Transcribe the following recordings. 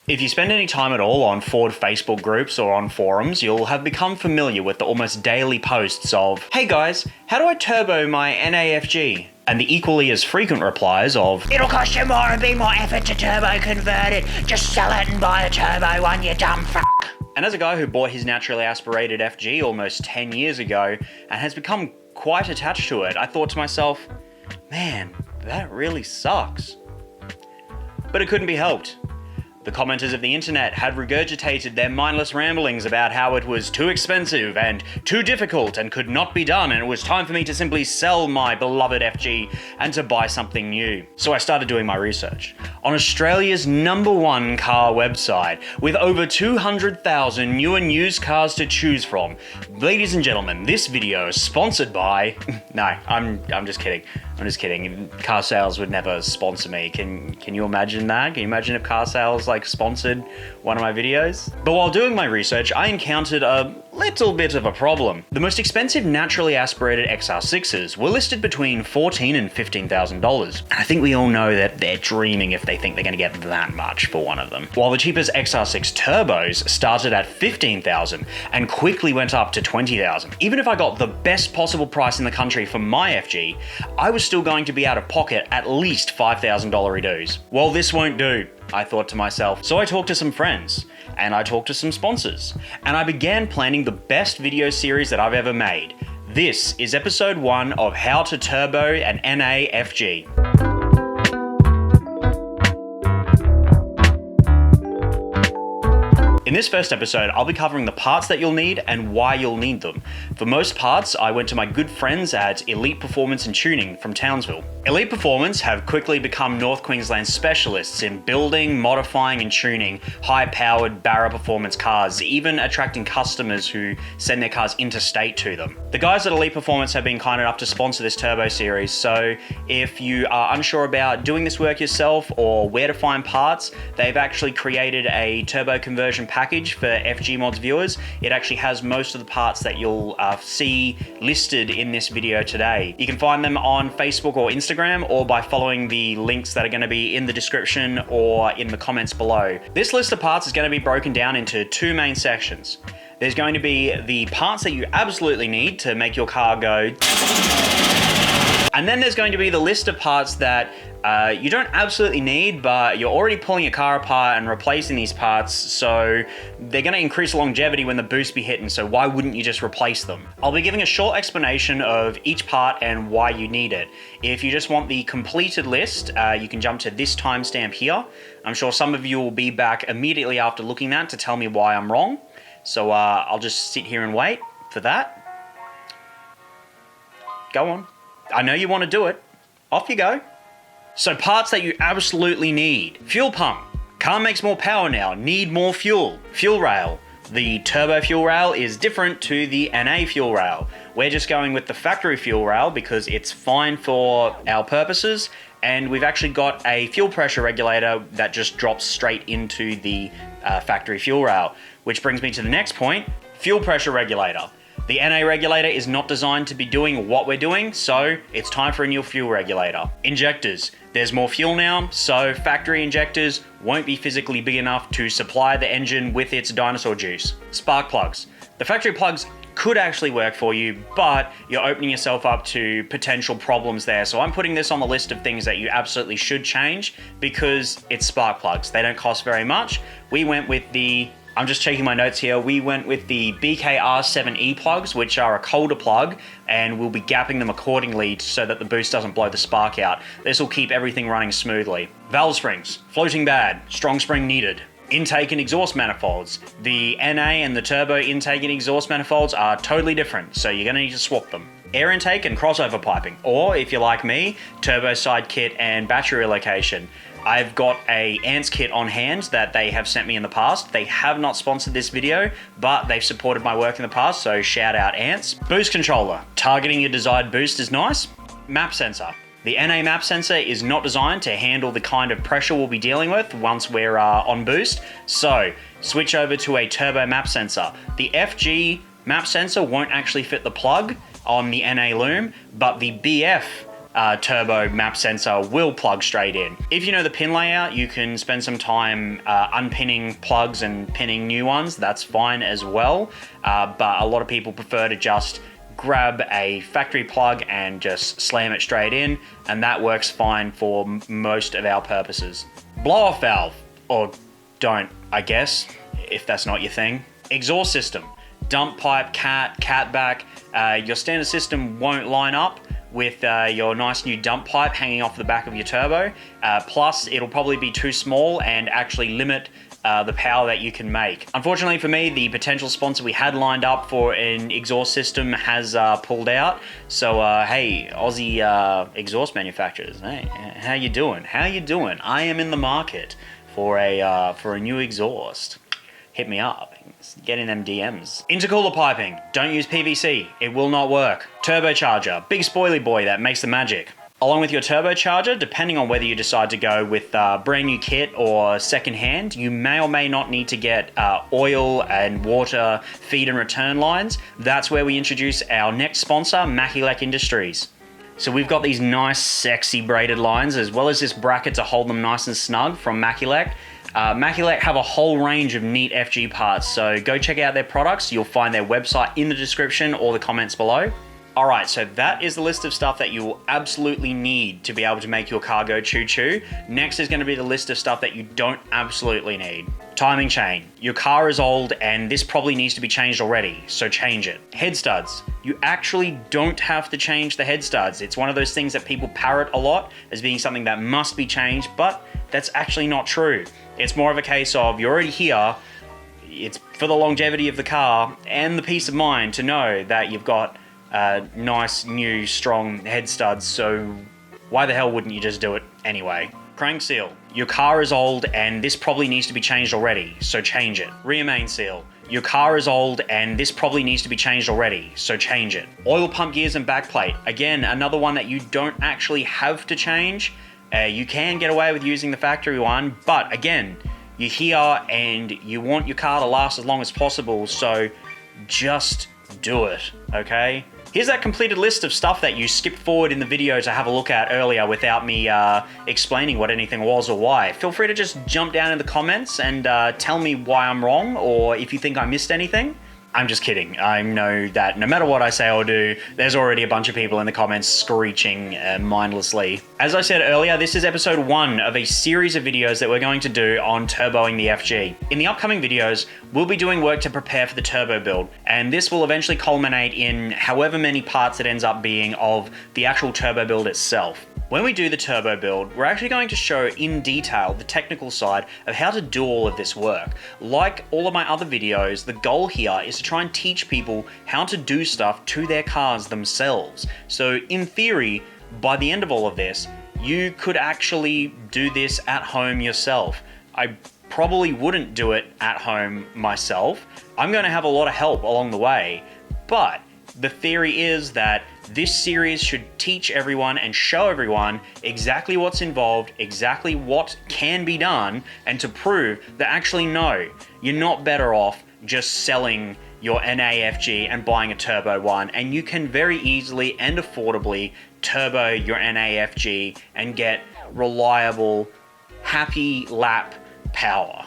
If you spend any time at all on Ford Facebook groups or on forums, you'll have become familiar with the almost daily posts of, "Hey guys, how do I turbo my NAFG?" And the equally as frequent replies of, "It'll cost you more and be more effort to turbo convert it. Just sell it and buy a turbo one, you dumb f***." And as a guy who bought his naturally aspirated FG almost 10 years ago and has become quite attached to it, I thought to myself, man, that really sucks. But it couldn't be helped. The commenters of the internet had regurgitated their mindless ramblings about how it was too expensive and too difficult and could not be done, and it was time for me to simply sell my beloved FG and to buy something new. So I started doing my research. On Australia's #1 car website, with over 200,000 new and used cars to choose from. Ladies and gentlemen, this video is sponsored by... No, I'm just kidding. I'm just kidding. Car sales would never sponsor me. Can you imagine that? Can you imagine if car sales sponsored one of my videos? But while doing my research, I encountered a little bit of a problem. The most expensive naturally aspirated XR6s were listed between $14,000 and $15,000. And I think we all know that they're dreaming if they think they're gonna get that much for one of them. While the cheapest XR6 turbos started at $15,000 and quickly went up to $20,000. Even if I got the best possible price in the country for my FG, I was still going to be out of pocket at least $5,000 dues. Well, this won't do, I thought to myself. So I talked to some friends, and I talked to some sponsors, and I began planning the best video series that I've ever made. This is episode 1 of How to Turbo an NA FG. In this first episode, I'll be covering the parts that you'll need and why you'll need them. For most parts, I went to my good friends at Elite Performance and Tuning from Townsville. Elite Performance have quickly become North Queensland specialists in building, modifying and tuning high-powered Barra performance cars, even attracting customers who send their cars interstate to them. The guys at Elite Performance have been kind enough to sponsor this turbo series, so if you are unsure about doing this work yourself or where to find parts, they've actually created a turbo conversion package for FGmods viewers. It actually has most of the parts that you'll see listed in this video today. You can find them on Facebook or Instagram, or by following the links that are going to be in the description or in the comments below. This list of parts is going to be broken down into 2 main sections. There's going to be the parts that you absolutely need to make your car go, and then there's going to be the list of parts that you don't absolutely need, but you're already pulling your car apart and replacing these parts, so they're going to increase longevity when the boost be hitting, so why wouldn't you just replace them? I'll be giving a short explanation of each part and why you need it. If you just want the completed list, you can jump to this timestamp here. I'm sure some of you will be back immediately after looking at to tell me why I'm wrong, so I'll just sit here and wait for that. Go on. I know you want to do it. Off you go. So parts that you absolutely need. Fuel pump. Car makes more power now. Need more fuel. Fuel rail. The turbo fuel rail is different to the NA fuel rail. We're just going with the factory fuel rail because it's fine for our purposes, and we've actually got a fuel pressure regulator that just drops straight into the factory fuel rail. Which brings me to the next point, fuel pressure regulator. The NA regulator is not designed to be doing what we're doing, so it's time for a new fuel regulator. Injectors. There's more fuel now, so factory injectors won't be physically big enough to supply the engine with its dinosaur juice. Spark plugs. The factory plugs could actually work for you, but you're opening yourself up to potential problems there. So I'm putting this on the list of things that you absolutely should change because it's spark plugs. They don't cost very much. We went with the... I'm just checking my notes here. We went with the BKR7E plugs, which are a colder plug, and we'll be gapping them accordingly so that the boost doesn't blow the spark out. This will keep everything running smoothly. Valve springs, floating bad, strong spring needed. Intake and exhaust manifolds. The NA and the turbo intake and exhaust manifolds are totally different, so you're gonna need to swap them. Air intake and crossover piping, or if you're like me, turbo side kit and battery relocation. I've got a Ants kit on hand that they have sent me in the past. They have not sponsored this video, but they've supported my work in the past, so shout out Ants. Boost controller. Targeting your desired boost is nice. Map sensor. The NA map sensor is not designed to handle the kind of pressure we'll be dealing with once we're on boost, so switch over to a turbo map sensor. The FG map sensor won't actually fit the plug on the NA loom, but the BF turbo map sensor will plug straight in. If you know the pin layout, you can spend some time unpinning plugs and pinning new ones. That's fine as well. But a lot of people prefer to just grab a factory plug and just slam it straight in, and that works fine for most of our purposes. Blow-off valve, or don't, I guess, if that's not your thing. Exhaust system, dump pipe, catback. Your standard system won't line up with your nice new dump pipe hanging off the back of your turbo. Plus, it'll probably be too small and actually limit the power that you can make. Unfortunately for me, the potential sponsor we had lined up for an exhaust system has pulled out. So hey, Aussie exhaust manufacturers, hey, how you doing? How you doing? I am in the market for a new exhaust. Hit me up. Get in them DMs. Intercooler piping. Don't use PVC. It will not work. Turbocharger. Big spoily boy that makes the magic. Along with your turbocharger, depending on whether you decide to go with brand new kit or secondhand, you may or may not need to get oil and water feed and return lines. That's where we introduce our next sponsor, Mackielec Industries. So we've got these nice, sexy braided lines, as well as this bracket to hold them nice and snug from Mackielec. Mackielec have a whole range of neat FG parts, so go check out their products. You'll find their website in the description or the comments below. Alright, so that is the list of stuff that you will absolutely need to be able to make your car go choo-choo. Next is going to be the list of stuff that you don't absolutely need. Timing chain. Your car is old and this probably needs to be changed already, so change it. Head studs. You actually don't have to change the head studs. It's one of those things that people parrot a lot as being something that must be changed, but that's actually not true. It's more of a case of you're already here, it's for the longevity of the car and the peace of mind to know that you've got nice, new, strong head studs, so why the hell wouldn't you just do it anyway? Crank seal. Your car is old and this probably needs to be changed already, so change it. Rear main seal. Your car is old and this probably needs to be changed already, so change it. Oil pump gears and backplate. Again, another one that you don't actually have to change. You can get away with using the factory one, but again, you're here and you want your car to last as long as possible, so just do it, okay? Here's that completed list of stuff that you skipped forward in the video to have a look at earlier without me explaining what anything was or why. Feel free to just jump down in the comments and tell me why I'm wrong, or if you think I missed anything. I'm just kidding. I know that no matter what I say or do, there's already a bunch of people in the comments screeching mindlessly. As I said earlier, this is episode 1 of a series of videos that we're going to do on turboing the FG. In the upcoming videos, we'll be doing work to prepare for the turbo build, and this will eventually culminate in however many parts it ends up being of the actual turbo build itself. When we do the turbo build, we're actually going to show in detail the technical side of how to do all of this work. Like all of my other videos, the goal here is to try and teach people how to do stuff to their cars themselves. So in theory, by the end of all of this, you could actually do this at home yourself. I probably wouldn't do it at home myself. I'm going to have a lot of help along the way, but the theory is that this series should teach everyone and show everyone exactly what's involved, exactly what can be done, and to prove that actually no, you're not better off just selling your NAFG and buying a turbo one, and you can very easily and affordably turbo your NAFG and get reliable, happy lap power.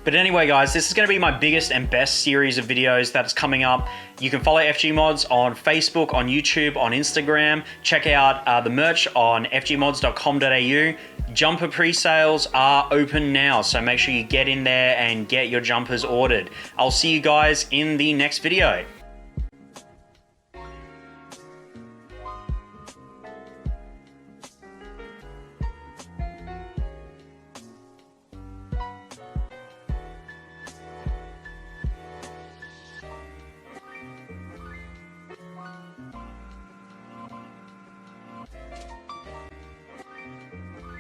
But anyway, guys, this is going to be my biggest and best series of videos that's coming up. You can follow FGmods on Facebook, on YouTube, on Instagram. Check out the merch on fgmods.com.au. Jumper pre-sales are open now, so make sure you get in there and get your jumpers ordered. I'll see you guys in the next video.